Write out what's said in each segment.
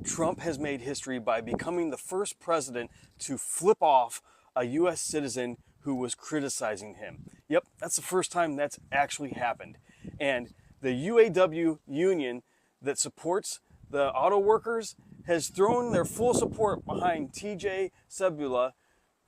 Trump has made history by becoming the first president to flip off a U.S. citizen who was criticizing him. Yep, that's the first time that's actually happened. And the UAW union that supports the auto workers has thrown their full support behind TJ Sebula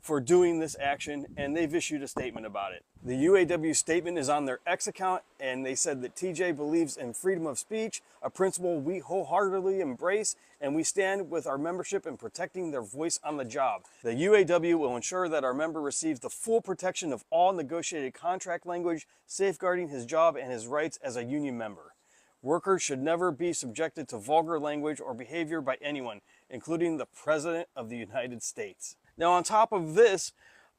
for doing this action, and they've issued a statement about it. The UAW statement is on their X account, and they said that TJ believes in freedom of speech, a principle we wholeheartedly embrace, and we stand with our membership in protecting their voice on the job. The UAW will ensure that our member receives the full protection of all negotiated contract language, safeguarding his job and his rights as a union member. Workers should never be subjected to vulgar language or behavior by anyone, including the President of the United States. Now, on top of this,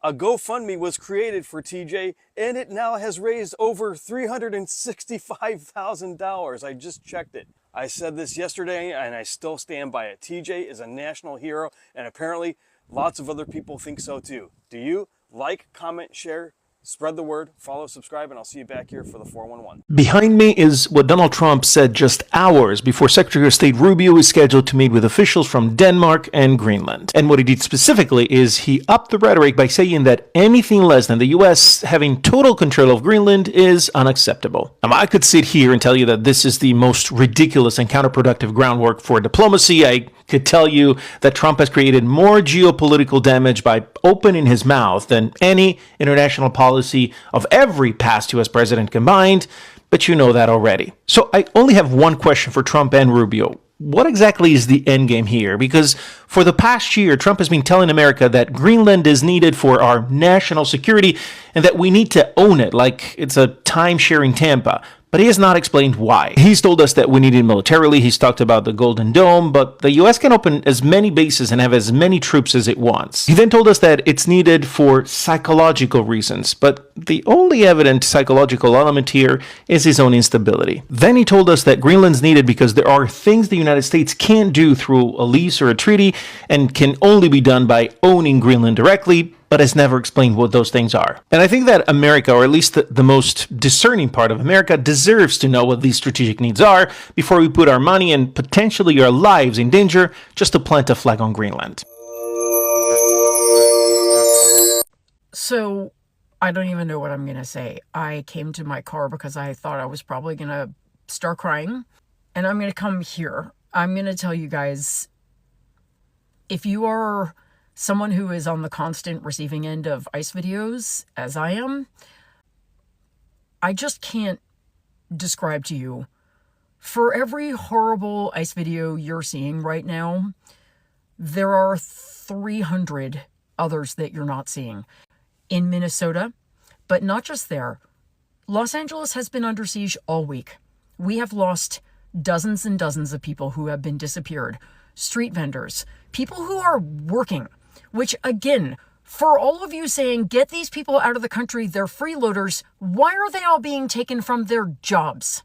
a GoFundMe was created for TJ, and it now has raised over $365,000. I just checked it. I said this yesterday, and I still stand by it. TJ is a national hero, and apparently lots of other people think so too. Do you? Like, comment, share, spread the word, follow, subscribe, and I'll see you back here for the 411. Behind me is what Donald Trump said just hours before Secretary of State Rubio is scheduled to meet with officials from Denmark and Greenland. And what he did specifically is he upped the rhetoric by saying that anything less than the US having total control of Greenland is unacceptable. Now, I could sit here and tell you that this is the most ridiculous and counterproductive groundwork for diplomacy. I could tell you that Trump has created more geopolitical damage by opening his mouth than any international policy of every past US president combined, but you know that already. So I only have one question for Trump and Rubio. What exactly is the endgame here? Because for the past year, Trump has been telling America that Greenland is needed for our national security and that we need to own it like it's a time-sharing Tampa. But he has not explained why. He's told us that we need it militarily. He's talked about the Golden Dome, but the US can open as many bases and have as many troops as it wants. He then told us that it's needed for psychological reasons, but the only evident psychological element here is his own instability. Then he told us that Greenland's needed because there are things the United States can't do through a lease or a treaty and can only be done by owning Greenland directly, but has never explained what those things are. And I think that America, or at least the most discerning part of America, deserves to know what these strategic needs are before we put our money and potentially our lives in danger just to plant a flag on Greenland. So, I don't even know what I'm going to say. I came to my car because I thought I was probably going to start crying. And I'm going to come here. I'm going to tell you guys, if you are someone who is on the constant receiving end of ICE videos, as I am, I just can't describe to you. For every horrible ICE video you're seeing right now, there are 300 others that you're not seeing. In Minnesota, but not just there. Los Angeles has been under siege all week. We have lost dozens and dozens of people who have been disappeared. Street vendors, people who are working. Which, again, for all of you saying, get these people out of the country, they're freeloaders, why are they all being taken from their jobs?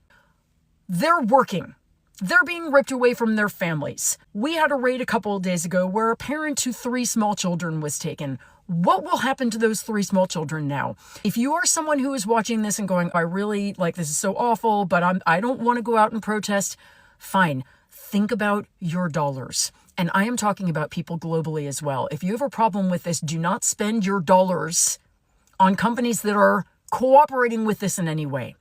They're working. They're being ripped away from their families. We had a raid a couple of days ago where a parent to 3 small children was taken. What will happen to those 3 small children now? If you are someone who is watching this and going, I really, this is so awful, but I don't want to go out and protest, fine. Think about your dollars. And I am talking about people globally as well. If you have a problem with this, do not spend your dollars on companies that are cooperating with this in any way.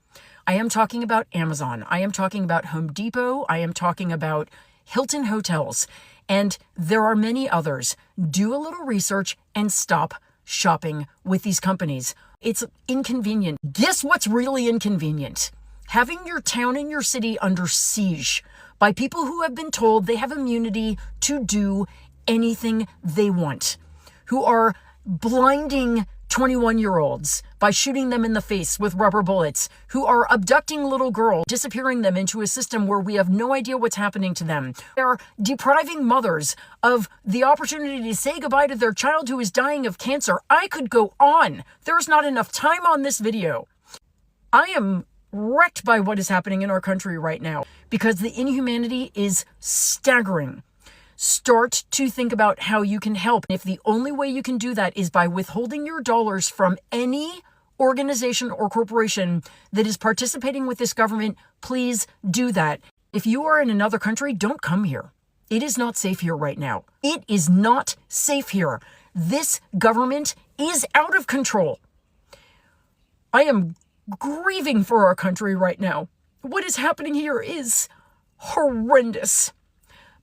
I am talking about Amazon. I am talking about Home Depot. I am talking about Hilton Hotels. And there are many others. Do a little research and stop shopping with these companies. It's inconvenient. Guess what's really inconvenient? Having your town and your city under siege by people who have been told they have immunity to do anything they want, who are blinding 21-year-olds by shooting them in the face with rubber bullets, who are abducting little girls, disappearing them into a system where we have no idea what's happening to them. They're depriving mothers of the opportunity to say goodbye to their child who is dying of cancer. I could go on. There's not enough time on this video. I am wrecked by what is happening in our country right now because the inhumanity is staggering. Start to think about how you can help. If the only way you can do that is by withholding your dollars from any organization or corporation that is participating with this government, please do that. If you are in another country, don't come here. It is not safe here right now. It is not safe here. This government is out of control. I am grieving for our country right now. What is happening here is horrendous.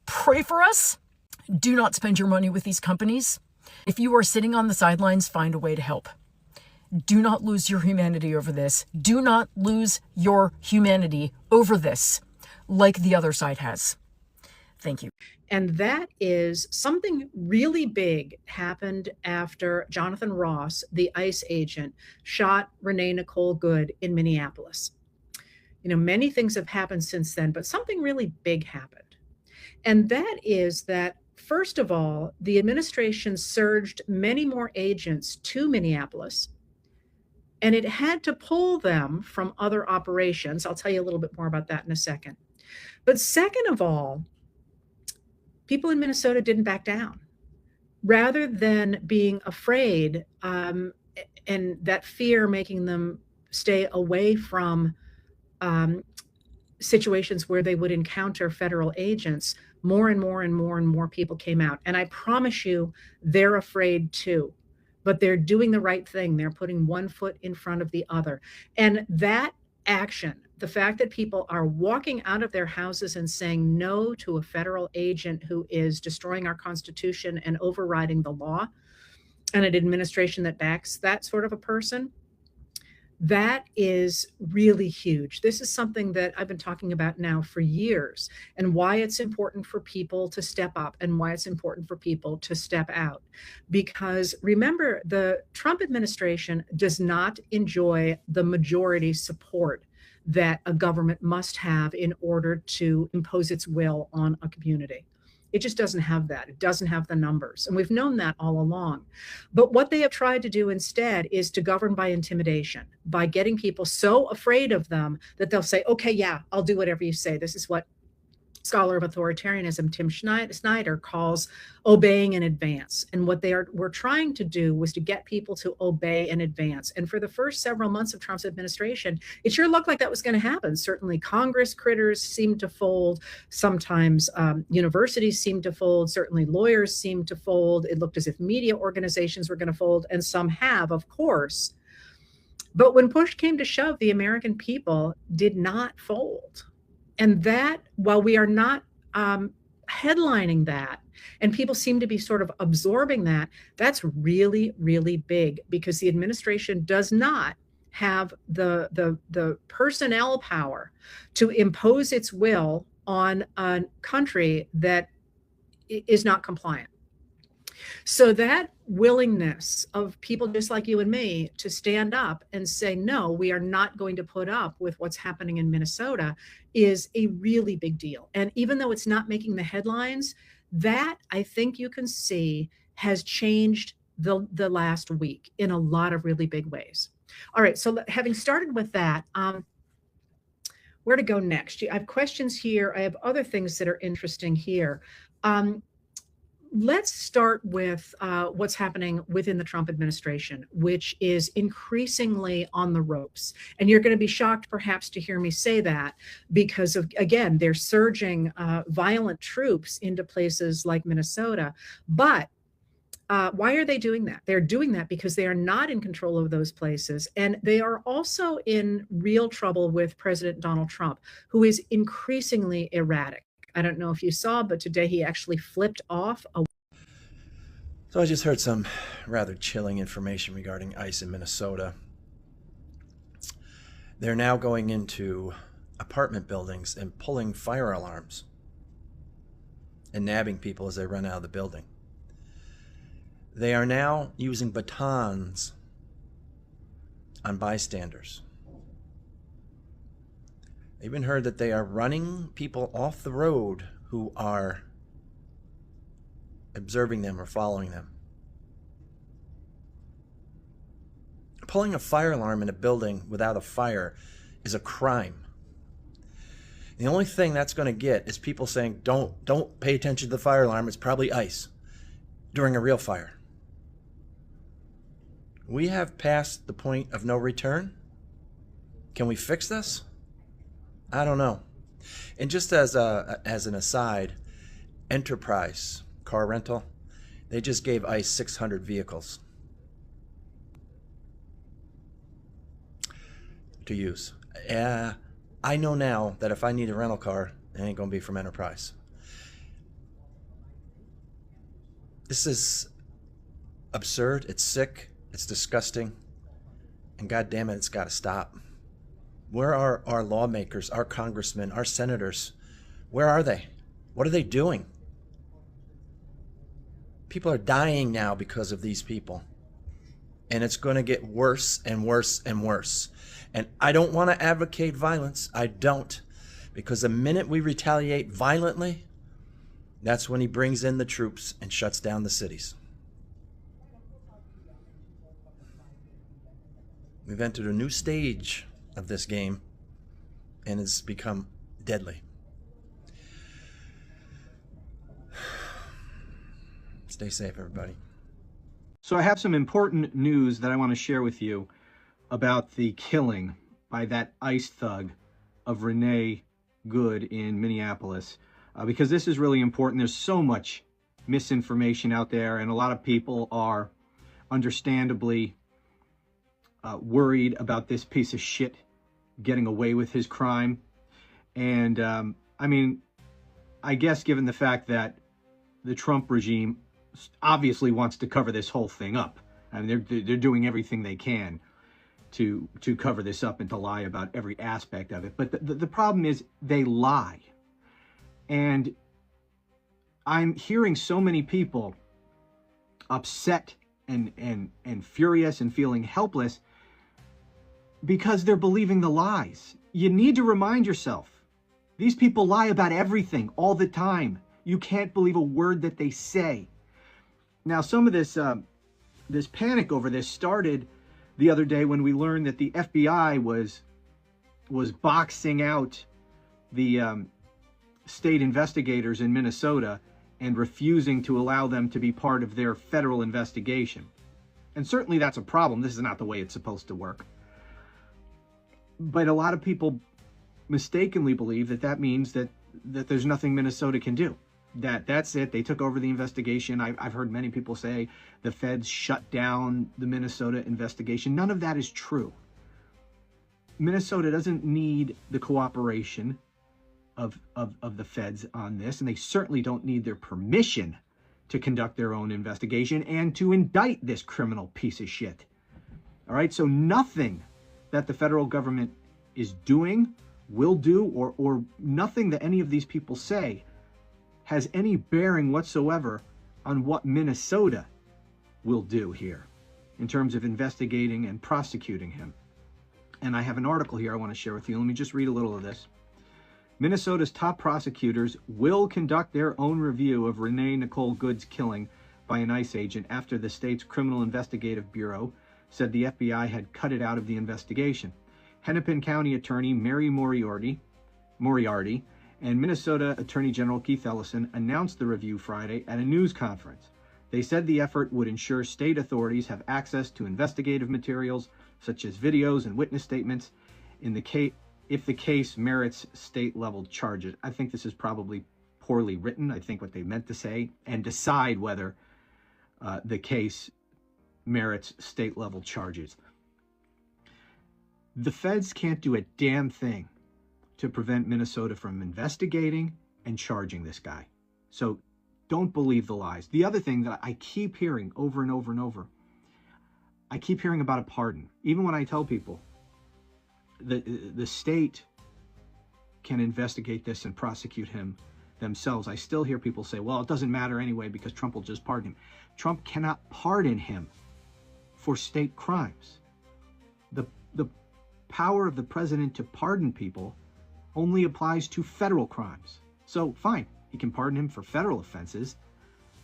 Pray for us. Do not spend your money with these companies. If you are sitting on the sidelines, find a way to help. Do not lose your humanity over this. Do not lose your humanity over this, like the other side has. Thank you. And that is something really big happened after Jonathan Ross, the ICE agent, shot Renee Nicole Good in Minneapolis. Many things have happened since then, but something really big happened. And that is that, first of all, the administration surged many more agents to Minneapolis, and it had to pull them from other operations. I'll tell you a little bit more about that in a second. But second of all, people in Minnesota didn't back down. Rather than being afraid, and that fear making them stay away from situations where they would encounter federal agents, more and more and more and more people came out. And I promise you, they're afraid too, but they're doing the right thing. They're putting one foot in front of the other. And that action, the fact that people are walking out of their houses and saying no to a federal agent who is destroying our Constitution and overriding the law, and an administration that backs that sort of a person, that is really huge. This is something that I've been talking about now for years, and why it's important for people to step up and why it's important for people to step out. Because remember, the Trump administration does not enjoy the majority support that a government must have in order to impose its will on a community. It just doesn't have that. It doesn't have the numbers. And we've known that all along. But what they have tried to do instead is to govern by intimidation, by getting people so afraid of them that they'll say, okay, yeah, I'll do whatever you say. This is what scholar of authoritarianism Tim Snyder calls obeying in advance. And what were trying to do was to get people to obey in advance. And for the first several months of Trump's administration, it sure looked like that was going to happen. Certainly Congress critters seemed to fold. Sometimes universities seemed to fold. Certainly lawyers seemed to fold. It looked as if media organizations were going to fold, and some have, of course. But when push came to shove, the American people did not fold. And that, while we are not headlining that, and people seem to be sort of absorbing that, that's really, really big, because the administration does not have the personnel power to impose its will on a country that is not compliant. So that willingness of people just like you and me to stand up and say, no, we are not going to put up with what's happening in Minnesota is a really big deal. And even though it's not making the headlines, that I think you can see has changed the last week in a lot of really big ways. All right, so having started with that, where to go next? I have questions here. I have other things that are interesting here. Let's start with what's happening within the Trump administration, which is increasingly on the ropes. And you're going to be shocked, perhaps, to hear me say that, because of, again, they're surging violent troops into places like Minnesota. But why are they doing that? They're doing that because they are not in control of those places. And they are also in real trouble with President Donald Trump, who is increasingly erratic. I don't know if you saw, but today he actually flipped off. So I just heard some rather chilling information regarding ICE in Minnesota. They're now going into apartment buildings and pulling fire alarms and nabbing people as they run out of the building. They are now using batons on bystanders. I even heard that they are running people off the road who are observing them or following them. Pulling a fire alarm in a building without a fire is a crime. The only thing that's going to get is people saying, don't pay attention to the fire alarm, it's probably ICE, during a real fire. We have passed the point of no return. Can we fix this? I don't know. And just as an aside, Enterprise car rental, they just gave ICE 600 vehicles to use. I know now that if I need a rental car, it ain't gonna be from Enterprise. This is absurd, it's sick, it's disgusting, and God damn it, it's gotta stop. Where are our lawmakers, our congressmen, our senators? Where are they? What are they doing? People are dying now because of these people. And it's going to get worse and worse and worse. And I don't want to advocate violence. I don't. Because the minute we retaliate violently, that's when he brings in the troops and shuts down the cities. We've entered a new stage of this game, and it's become deadly. Stay safe, everybody. So I have some important news that I want to share with you about the killing by that ICE thug of Renee Good in Minneapolis, because this is really important. There's so much misinformation out there, and a lot of people are understandably worried about this piece of shit getting away with his crime. And I mean, I guess given the fact that the Trump regime obviously wants to cover this whole thing up. I mean, they're doing everything they can to cover this up and to lie about every aspect of it. But the problem is they lie. And I'm hearing so many people upset and furious and feeling helpless because they're believing the lies. You need to remind yourself, these people lie about everything all the time. You can't believe a word that they say. Now, some of this this panic over this started the other day when we learned that the FBI was boxing out the state investigators in Minnesota and refusing to allow them to be part of their federal investigation. And certainly that's a problem. This is not the way it's supposed to work. But a lot of people mistakenly believe that that means that there's nothing Minnesota can do. That's it. They took over the investigation. I've heard many people say the feds shut down the Minnesota investigation. None of that is true. Minnesota doesn't need the cooperation of the feds on this, and they certainly don't need their permission to conduct their own investigation and to indict this criminal piece of shit. All right, so nothing that the federal government is doing, will do, or nothing that any of these people say has any bearing whatsoever on what Minnesota will do here in terms of investigating and prosecuting him. And I have an article here I want to share with you. Let me just read a little of this. Minnesota's top prosecutors will conduct their own review of Renee Nicole Good's killing by an ICE agent after the state's Criminal Investigative Bureau said the FBI had cut it out of the investigation. Hennepin County Attorney Mary Moriarty and Minnesota Attorney General Keith Ellison announced the review Friday at a news conference. They said the effort would ensure state authorities have access to investigative materials such as videos and witness statements if the case merits state-level charges. I think this is probably poorly written. I think what they meant to say, and decide whether the case merits state-level charges. The feds can't do a damn thing to prevent Minnesota from investigating and charging this guy. So don't believe the lies. The other thing that I keep hearing over and over and over, I keep hearing about a pardon. Even when I tell people the state can investigate this and prosecute him themselves, I still hear people say, well, it doesn't matter anyway because Trump will just pardon him. Trump cannot pardon him for state crimes. The power of the president to pardon people only applies to federal crimes. So fine, he can pardon him for federal offenses,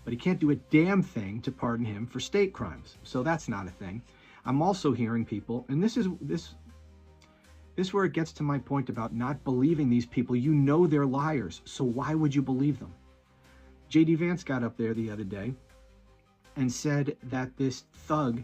but he can't do a damn thing to pardon him for state crimes. So that's not a thing. I'm also hearing people, and this is where it gets to my point about not believing these people. You know they're liars, so why would you believe them? J.D. Vance got up there the other day and said that this thug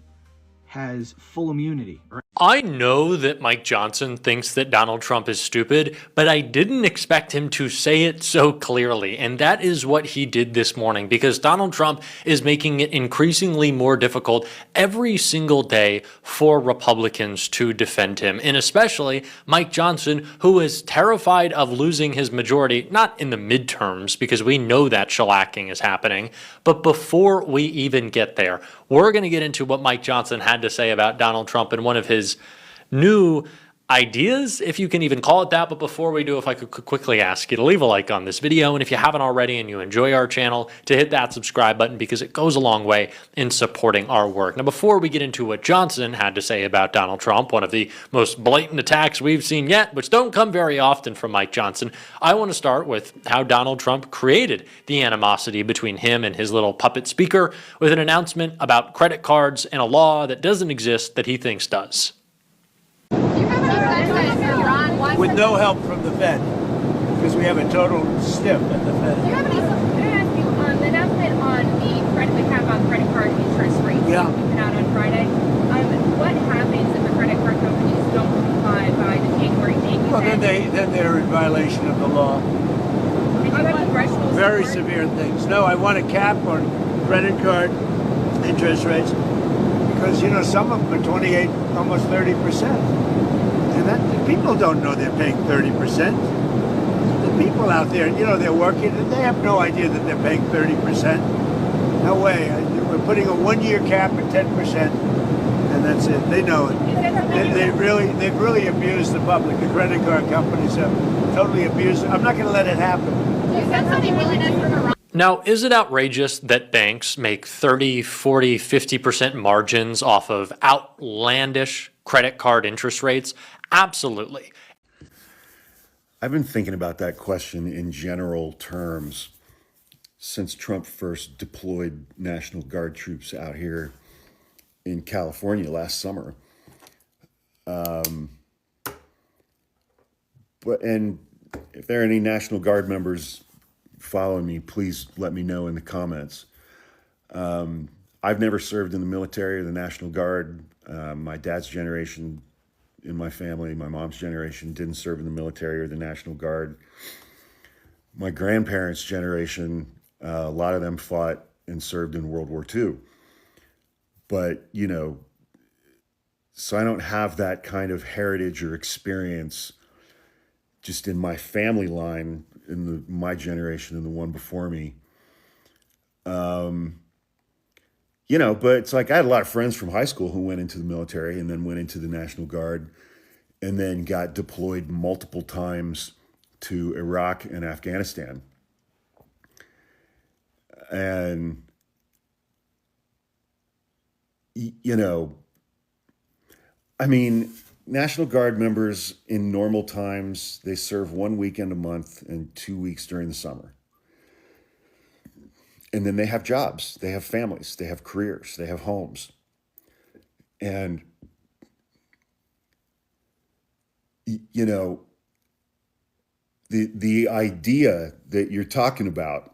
has full immunity, or I know that Mike Johnson thinks that Donald Trump is stupid, but I didn't expect him to say it so clearly. And that is what he did this morning, because Donald Trump is making it increasingly more difficult every single day for Republicans to defend him. And especially Mike Johnson, who is terrified of losing his majority, not in the midterms, because we know that shellacking is happening, but before we even get there. We're going to get into what Mike Johnson had to say about Donald Trump and one of his new ideas, if you can even call it that. But before we do, if I could quickly ask you to leave a like on this video, and if you haven't already and you enjoy our channel, to hit that subscribe button, because it goes a long way in supporting our work. Now, before we get into what Johnson had to say about Donald Trump, one of the most blatant attacks we've seen yet, which don't come very often from Mike Johnson, I want to start with how Donald Trump created the animosity between him and his little puppet speaker with an announcement about credit cards and a law that doesn't exist that he thinks does. With no help from the Fed, because we have a total stiff at the Fed. Do you have any, can I ask you, the announcement on the cap on credit card interest rates Yeah. that came out on Friday, what happens if the credit card companies don't comply by the January date? Well, then they're in violation of the law. And you have congressional Very support? severe things. No, I want a cap on credit card interest rates, because, you know, some of them are 28, almost 30%. And that, people don't know they're paying 30%. The people out there, you know, they're working, and they have no idea that they're paying 30%. No way. We're putting a 1-year cap at 10%, and that's it. They know it. They've really abused the public. The credit card companies have totally abused it. I'm not going to let it happen. Is that something willingness from Iran? Now, is it outrageous that banks make 30, 40, 50% margins off of outlandish credit card interest rates? Absolutely. I've been thinking about that question in general terms since Trump first deployed National Guard troops out here in California last summer. And if there are any National Guard members following me, please let me know in the comments. I've never served in the military or the National Guard. My dad's generation in my family, my mom's generation, didn't serve in the military or the National Guard. My grandparents' generation, a lot of them fought and served in World War II. But, you know, so I don't have that kind of heritage or experience just in my family line, in my generation and the one before me. You know, but it's like I had a lot of friends from high school who went into the military and then went into the National Guard and then got deployed multiple times to Iraq and Afghanistan. And, you know, I mean, National Guard members in normal times, they serve 1 weekend a month and 2 weeks during the summer. And then they have jobs, they have families, they have careers, they have homes. And, you know, the idea that you're talking about,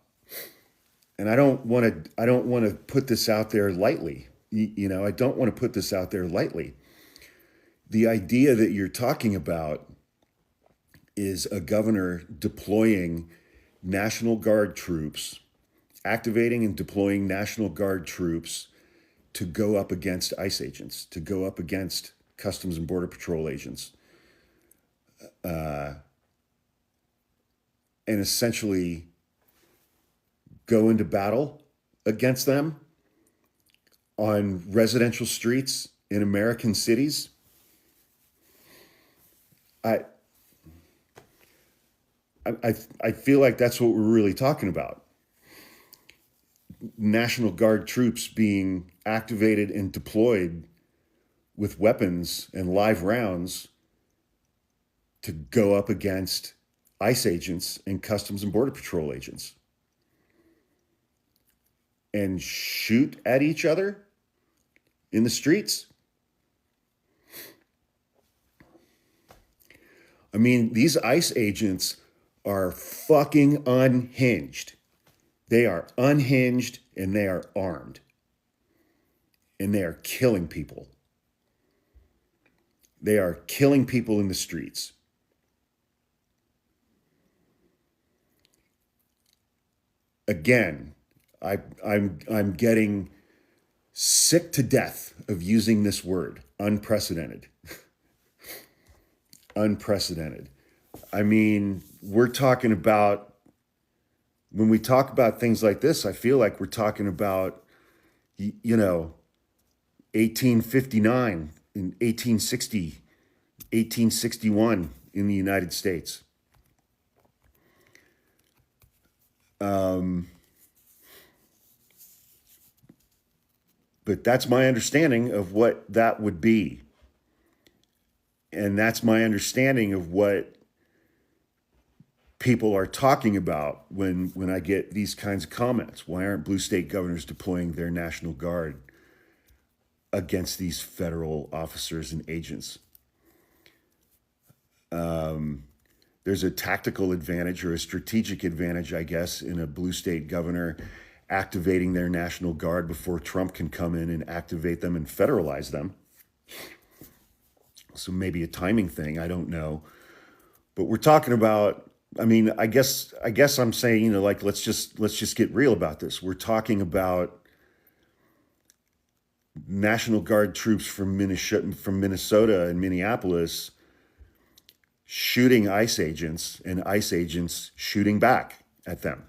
and I don't want to put this out there lightly. You know, I don't want to put this out there lightly. The idea that you're talking about is a governor deploying National Guard troops, activating and deploying National Guard troops to go up against ICE agents, to go up against Customs and Border Patrol agents, and essentially go into battle against them on residential streets in American cities. I feel like that's what we're really talking about. National Guard troops being activated and deployed with weapons and live rounds to go up against ICE agents and Customs and Border Patrol agents and shoot at each other in the streets. I mean, these ICE agents are fucking unhinged. They are unhinged and they are armed. And they are killing people. They are killing people in the streets. Again, I'm getting sick to death of using this word, unprecedented. Unprecedented. I mean, we're talking about, when we talk about things like this, I feel like we're talking about, 1859 and 1860, 1861 in the United States. But that's my understanding of what that would be. And that's my understanding of what people are talking about when I get these kinds of comments. Why aren't blue state governors deploying their National Guard against these federal officers and agents? There's a tactical advantage or a strategic advantage, I guess, in a blue state governor activating their National Guard before Trump can come in and activate them and federalize them. So maybe a timing thing, I don't know. But we're talking about, I mean, I guess I'm saying, like, let's just get real about this. We're talking about National Guard troops from Minnesota and Minneapolis shooting ICE agents and ICE agents shooting back at them.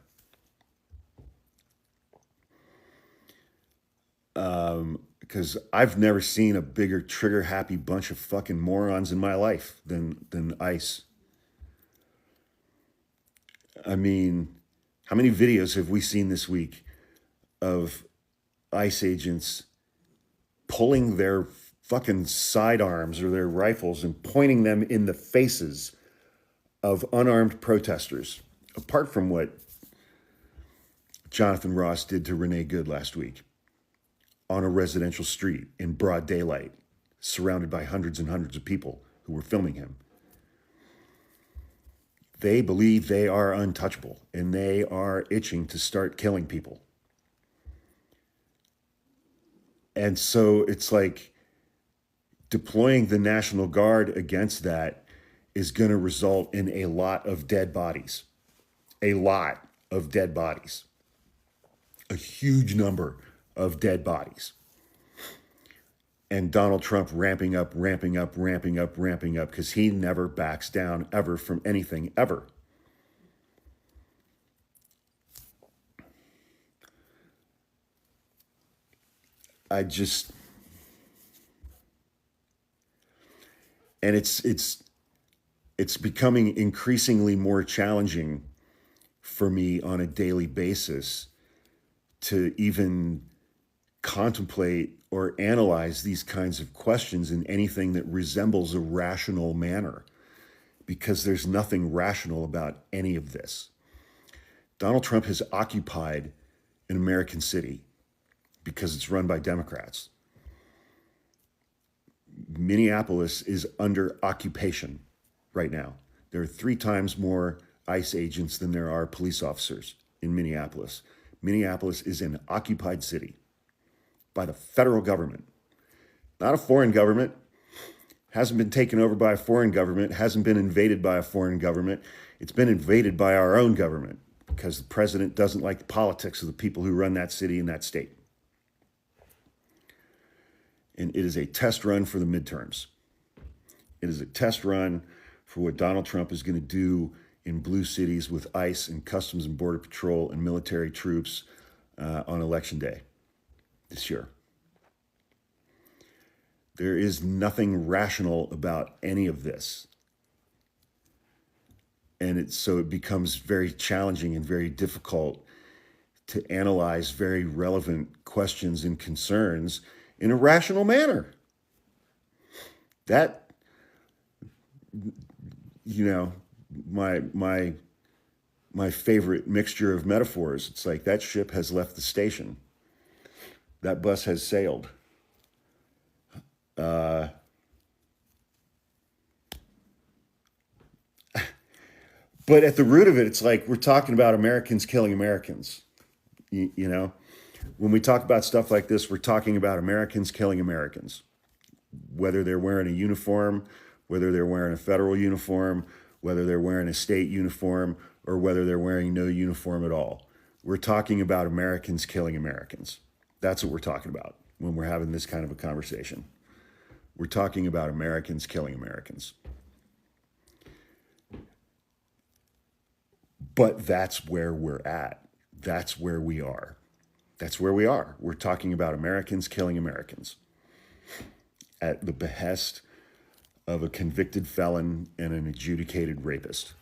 Because I've never seen a bigger trigger-happy bunch of fucking morons in my life than ICE. I mean, how many videos have we seen this week of ICE agents pulling their fucking sidearms or their rifles and pointing them in the faces of unarmed protesters, apart from what Jonathan Ross did to Renee Good last week on a residential street in broad daylight, surrounded by hundreds and hundreds of people who were filming him. They believe they are untouchable, and they are itching to start killing people. And so it's like deploying the National Guard against that is going to result in a lot of dead bodies. A lot of dead bodies. A huge number of dead bodies. And Donald Trump ramping up, because he never backs down ever from anything, ever. And it's becoming increasingly more challenging for me on a daily basis to even contemplate or analyze these kinds of questions in anything that resembles a rational manner, because there's nothing rational about any of this. Donald Trump has occupied an American city because it's run by Democrats. Minneapolis is under occupation right now. There are 3 times more ICE agents than there are police officers in Minneapolis. Minneapolis is an occupied city by the federal government, not a foreign government. Hasn't been taken over by a foreign government, hasn't been invaded by a foreign government. It's been invaded by our own government because the president doesn't like the politics of the people who run that city and that state. And it is a test run for the midterms. It is a test run for what Donald Trump is going to do in blue cities with ICE and Customs and Border Patrol and military troops on Election Day this year. There is nothing rational about any of this. And so it becomes very challenging and very difficult to analyze very relevant questions and concerns in a rational manner. That, my favorite mixture of metaphors, it's like that ship has left the station. That bus has sailed. But at the root of it, it's like we're talking about Americans killing Americans. You know, when we talk about stuff like this, we're talking about Americans killing Americans. whether they're wearing a uniform, whether they're wearing a federal uniform, whether they're wearing a state uniform, or whether they're wearing no uniform at all. We're talking about Americans killing Americans. That's what we're talking about when we're having this kind of a conversation. We're talking about Americans killing Americans. But that's where we're at. That's where we are. That's where we are. We're talking about Americans killing Americans at the behest of a convicted felon and an adjudicated rapist.